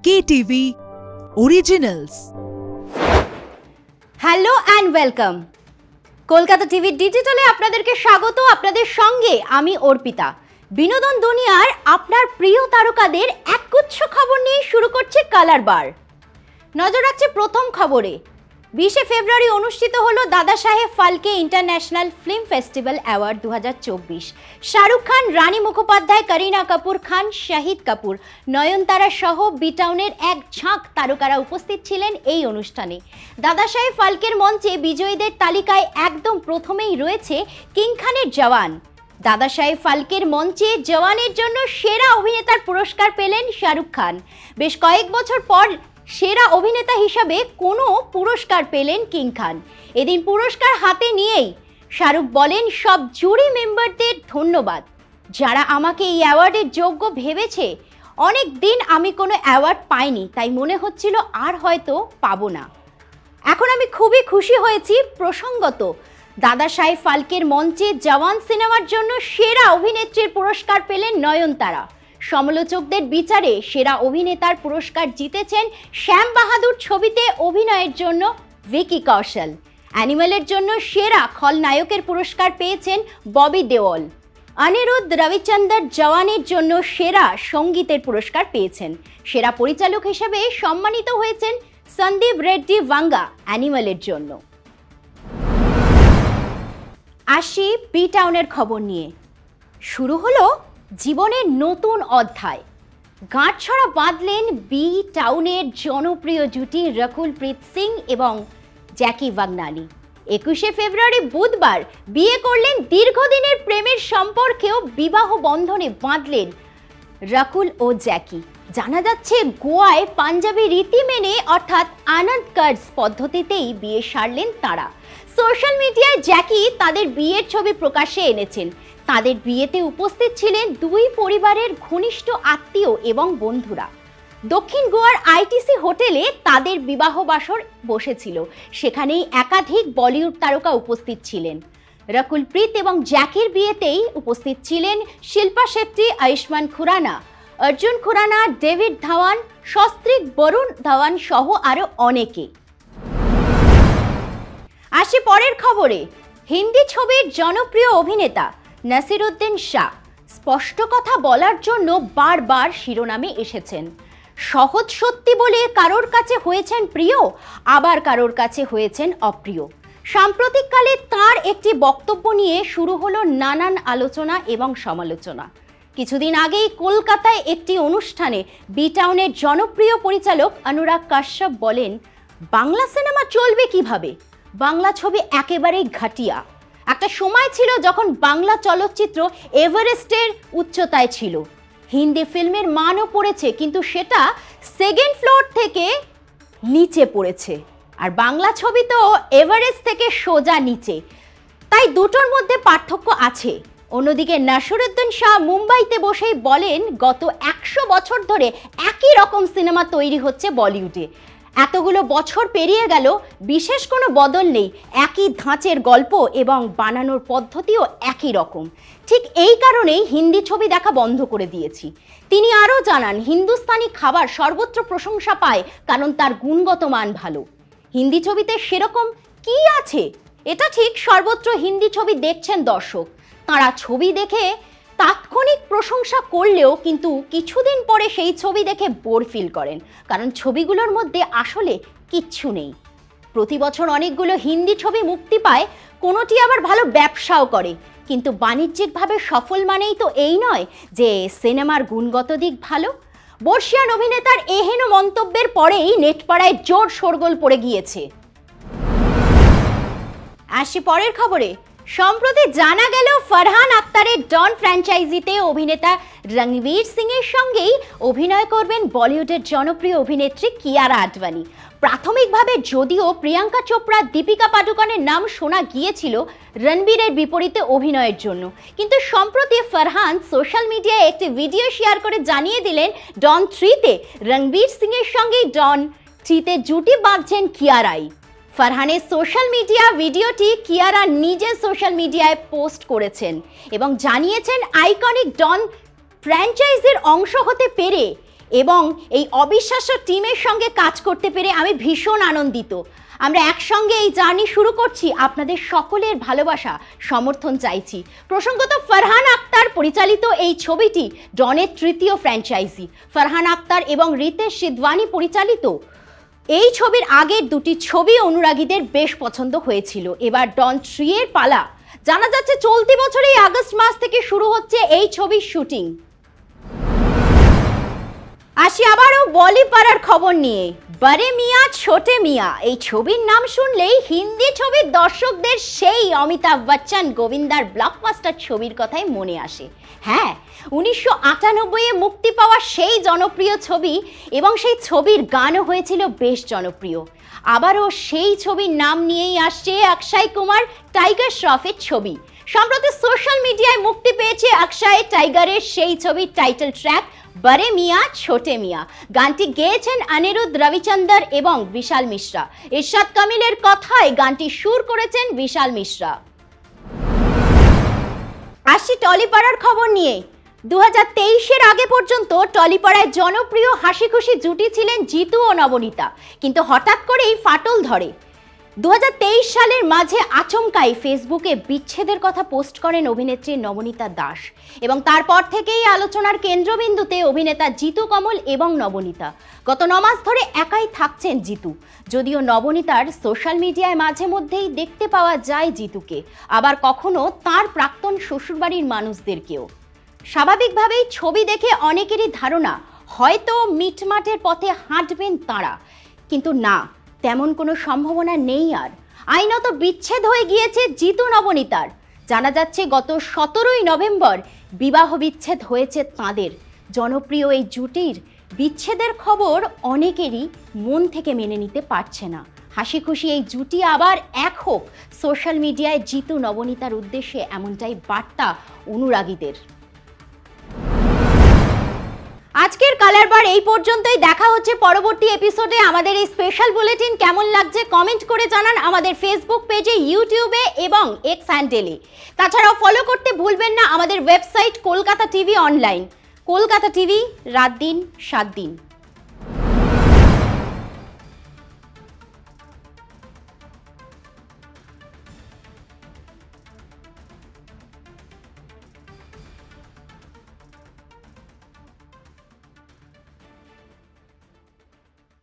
KTV Originals. Hello and welcome. Kolkata TV ডিজিটালে আপনাদেরকে স্বাগত। আপনাদের সঙ্গে আমি অর্পিতা। বিনোদন দুনিয়ার আপনার প্রিয় তারকাদের একগুচ্ছ খবর নিয়ে শুরু করছে কালার বার। নজর রাখছে প্রথম খবরে। 20 ফেব্রুয়ারি অনুষ্ঠিত হলো Dada Saheb Phalke International Film Festival Award 2024। Shahrukh Khan, Rani Mukhopadhyay, Kareena Kapoor খান, শাহিদ কাপুর, নয়নতারা সহ বিটাউনের এক ঝাঁক তারকারা উপস্থিত ছিলেন এই অনুষ্ঠানে। দাদা সাহেব ফালকের মঞ্চে বিজয়ীদের তালিকায় একদম প্রথমেই রয়েছে কিং খানের জওয়ান। দাদা সাহেব ফালকের মঞ্চে জওয়ানের জন্য সেরা অভিনেতার পুরস্কার পেলেন শাহরুখ খান। বেশ কয়েক বছর পর সেরা অভিনেতা হিসাবে কোনো পুরস্কার পেলেন কিং খান। এদিন পুরস্কার হাতে নিয়েই শাহরুখ বলেন, সব জুরি মেম্বারদের ধন্যবাদ, যারা আমাকে এই অ্যাওয়ার্ডের যোগ্য ভেবেছে। অনেক দিন আমি কোনো অ্যাওয়ার্ড পাইনি, তাই মনে হচ্ছিল আর হয়তো পাবো না। এখন আমি খুবই খুশি হয়েছি। প্রসঙ্গত, দাদা সাহেব ফালকের মঞ্চে জওয়ান সিনেমার জন্য সেরা অভিনেত্রীর পুরস্কার পেলেন নয়নতারা। সমালোচকদের বিচারে সেরা অভিনেতার পুরস্কার জিতেছেন শ্যাম বাহাদুর ছবিতে অভিনয়ের জন্য ভিকি কৌশল। অ্যানিমেলের জন্য সেরা খলনায়কের পুরস্কার পেয়েছেন ববি দেওল। অনিরুদ্ধ রবিচন্দর জওয়ানের জন্য সেরা সঙ্গীতের পুরস্কার পেয়েছেন। সেরা পরিচালক হিসেবে সম্মানিত হয়েছেন সন্দীপ রেড্ডি ভাঙ্গা অ্যানিমেলের জন্য। আসি বি টাউনের খবর নিয়ে। শুরু হলো জীবনের নতুন অধ্যায়। গাঁটছড়া বাঁধলেন বি টাউনের জনপ্রিয় জুটি রকুল প্রীত সিং এবং জ্যাকি ভাগনানি। 21 ফেব্রুয়ারি বুধবার বিয়ে করলেন। দীর্ঘদিনের প্রেমের সম্পর্কেও বিবাহ বন্ধনে বাঁধলেন রকুল ও জ্যাকি। জানা যাচ্ছে গোয়ায় পাঞ্জাবি রীতি মেনে অর্থাৎ আনন্দ কার্জ পদ্ধতিতেই বিয়ে সারলেন তারা। সোশ্যাল মিডিয়ায় জ্যাকি তাদের বিয়ের ছবি প্রকাশ্যে এনেছেন। তাদের বিয়েতে উপস্থিত ছিলেন দুই পরিবারের ঘনিষ্ঠ আত্মীয় এবং বন্ধুরা। দক্ষিণ গোয়ার আইটিসি হোটেলে তাদের বিবাহ বাসর বসেছিল। সেখানেই একাধিক বলিউড তারকা উপস্থিত ছিলেন। রকুল প্রীত এবং জ্যাকির বিয়েতেই উপস্থিত ছিলেন শিল্পা শেট্টি, আয়ুষ্মান খুরানা, অর্জুন খুরানা, ডেভিড ধাওয়ান, সস্ত্রীক বরুণ ধাওয়ান সহ আরো অনেকে। আসি পরের খবরে। হিন্দি ছবির জনপ্রিয় অভিনেতা নাসিরুদ্দিন শাহ স্পষ্ট কথা বলার জন্য বারবার শিরোনামে এসেছেন। সহজ সত্যি বলে কারোর কাছে হয়েছেন প্রিয়, আবার কারোর কাছে হয়েছেন অপ্রিয়। সাম্প্রতিককালে তার একটি বক্তব্য নিয়ে শুরু হলো নানান আলোচনা এবং সমালোচনা। কিছুদিন আগেই কলকাতায় একটি অনুষ্ঠানে বি টাউনের জনপ্রিয় পরিচালক অনুরাগ কাশ্যপ বলেন, বাংলা সিনেমা চলবে কিভাবে? বাংলা ছবি একেবারেই ঘাটিয়া। একটা সময় ছিল যখন বাংলা চলচ্চিত্র এভারেস্টের উচ্চতায় ছিল। হিন্দি ফিল্মের মানও পড়েছে, কিন্তু সেটা সেকেন্ড ফ্লোর থেকে নিচে পড়েছে। আর বাংলা ছবি তো এভারেস্ট থেকে সোজা নিচে, তাই দুটোর মধ্যে পার্থক্য আছে। অন্যদিকে নাসিরুদ্দিন শাহ মুম্বাইতে বসেই বলেন, গত 100 বছর ধরে একই রকম সিনেমা তৈরি হচ্ছে বলিউডে। এতগুলো বছর পেরিয়ে গেল, বিশেষ কোনো বদল নেই। একই ধাঁচের গল্প এবং বানানোর পদ্ধতিও একই রকম। ঠিক এই কারণেই হিন্দি ছবি দেখা বন্ধ করে দিয়েছি। তিনি আরও জানান, হিন্দুস্তানি খাবার সর্বত্র প্রশংসা পায় কারণ তার গুণগত মান ভালো। হিন্দি ছবিতে সেরকম কি আছে? এটা ঠিক, সর্বত্র হিন্দি ছবি দেখছেন দর্শক। তাঁরা ছবি দেখে তাৎক্ষণিক প্রশংসা করলেও কিন্তু কিছুদিন পরে সেই ছবি দেখে বোর ফিল করেন, কারণ ছবিগুলোর মধ্যে আসলে কিচ্ছু নেই। প্রতি বছর অনেকগুলো হিন্দি ছবি মুক্তি পায়, কোনোটি আবার ভালো ব্যবসাও করে, কিন্তু বাণিজ্যিকভাবে সফল মানেই তো এই নয় যে সিনেমার গুণগত দিক ভালো। বর্ষিয়ান অভিনেতার এহেন মন্তব্যের পরেই নেটপাড়ায় জোর শোরগোল পড়ে গিয়েছে। আসি পরের খবরে। সম্প্রতি জানা গেল ফারহান আক্তারের ডন ফ্র্যাঞ্চাইজিতে অভিনেতা রণবীর সিং এর সঙ্গেই অভিনয় করবেন বলিউডের জনপ্রিয় অভিনেত্রী কিয়ারা আডবাণী। প্রাথমিকভাবে যদিও প্রিয়াঙ্কা চোপড়া, দীপিকা পাডুকোনের নাম শোনা গিয়েছিল রণবীরের বিপরীতে অভিনয়ের জন্য, কিন্তু সম্প্রতি ফারহান সোশ্যাল মিডিয়ায় একটি ভিডিও শেয়ার করে জানিয়ে দিলেন, ডন 3-তে রণবীর সিং এর সঙ্গেই ডন 3-তে জুটি বাঁধছেন কিয়ারাই। ফারহানের সোশ্যাল মিডিয়া ভিডিওটি কিয়ারা নিজের সোশ্যাল মিডিয়ায় পোস্ট করেছেন এবং জানিয়েছেন, আইকনিক ডন ফ্র্যাঞ্চাইজির অংশ হতে পেরে এবং এই অবিশ্বাস্য টিমের সঙ্গে কাজ করতে পেরে আমি ভীষণ আনন্দিত। আমরা একসঙ্গে এই জার্নি শুরু করছি, আপনাদের সকলের ভালোবাসা সমর্থন চাইছি। প্রসঙ্গত ফারহান আক্তার পরিচালিত এই ছবিটি ডনের তৃতীয় ফ্র্যাঞ্চাইজি। ফারহান আক্তার এবং রিতেশ সিধওয়ানি পরিচালিত এই ছবির আগের দুটি ছবি অনুরাগীদের বেশ পছন্দ হয়েছিল। এবার ডন 3 এর পালা। জানা যাচ্ছে চলতি বছরেই আগস্ট মাস থেকে শুরু হচ্ছে এই ছবির শুটিং। আসি আবারও বলিপাড়ার খবর নিয়ে। বড়ে মিয়া ছোটে মিয়া এই ছবির নাম শুনলেই হিন্দি ছবির দর্শকদের সেই অমিতাভ বচ্চন গোবিন্দার ব্লকবাস্টার ছবির কথাই মনে আসে। হ্যাঁ, 1998-এ মুক্তি পাওয়া সেই জনপ্রিয় ছবি, এবং সেই ছবির গানও হয়েছিল বেশ জনপ্রিয়। আবারও সেই ছবির নাম নিয়েই আসছে অক্ষয় কুমার টাইগার শ্রফের ছবি। সম্প্রতি সোশ্যাল মিডিয়ায় মুক্তি পেয়েছে অক্ষয় টাইগারের সেই ছবির টাইটেল ট্র্যাক বড়ে মিয়া ছোটে মিয়া। গানটি গেয়েছেন অনিরুদ্ধ রবিচন্দর এবং বিশাল মিশ্রা। ইরশাদ কামিলের কথায় গানটি সুর করেছেন বিশাল মিশ্রা। আসছি টলিপাড়ার খবর নিয়ে। 2023-এর আগে পর্যন্ত টলিপাড়ায় জনপ্রিয় হাসি খুশি জুটি ছিলেন জিতু ও নবনীতা, কিন্তু হঠাৎ করেই ফাটল ধরে। 2023 সালের মাঝে আচমকাই ফেসবুকে বিচ্ছেদের কথা পোস্ট করেন অভিনেত্রী নবনীতা দাস, এবং তারপর থেকেই আলোচনার কেন্দ্রবিন্দুতে অভিনেতা জিতু কমল এবং নবনীতা। গত 9 মাস ধরে একাই থাকছেন জিতু, যদিও নবনীতার সোশ্যাল মিডিয়ায় মাঝে মধ্যেই দেখতে পাওয়া যায় জিতুকে, আবার কখনো তার প্রাক্তন শ্বশুরবাড়ির মানুষদেরকেও। স্বাভাবিকভাবেই ছবি দেখে অনেকেরই ধারণা হয়তো মিটমাটের পথে হাঁটবেন তাঁরা, কিন্তু না, তেমন কোনো সম্ভাবনা নেই। আর আইনত বিচ্ছেদ হয়ে গিয়েছে জিতু নবনীতার। জানা যাচ্ছে গত 17ই নভেম্বর বিবাহ বিচ্ছেদ হয়েছে তাঁদের। জনপ্রিয় এই জুটির বিচ্ছেদের খবর অনেকেরই মন থেকে মেনে নিতে পারছে না। হাসি খুশি এই জুটি আবার এক হোক, সোশ্যাল মিডিয়ায় জিতু নবনীতার উদ্দেশ্যে এমনটাই বার্তা অনুরাগীদের। আজকের কালার বার এই পর্যন্তই। দেখা হচ্ছে পরবর্তী এপিসোডে। আমাদের এই স্পেশাল বুলেটিন কেমন লাগছে কমেন্ট করে জানান আমাদের ফেসবুক পেজে, ইউটিউবে এবং এক্স হ্যান্ডেলে। তাছাড়াও ফলো করতে ভুলবেন না আমাদের website Kolkata TV online. Kolkata TV, রাত দিন 7 দিন।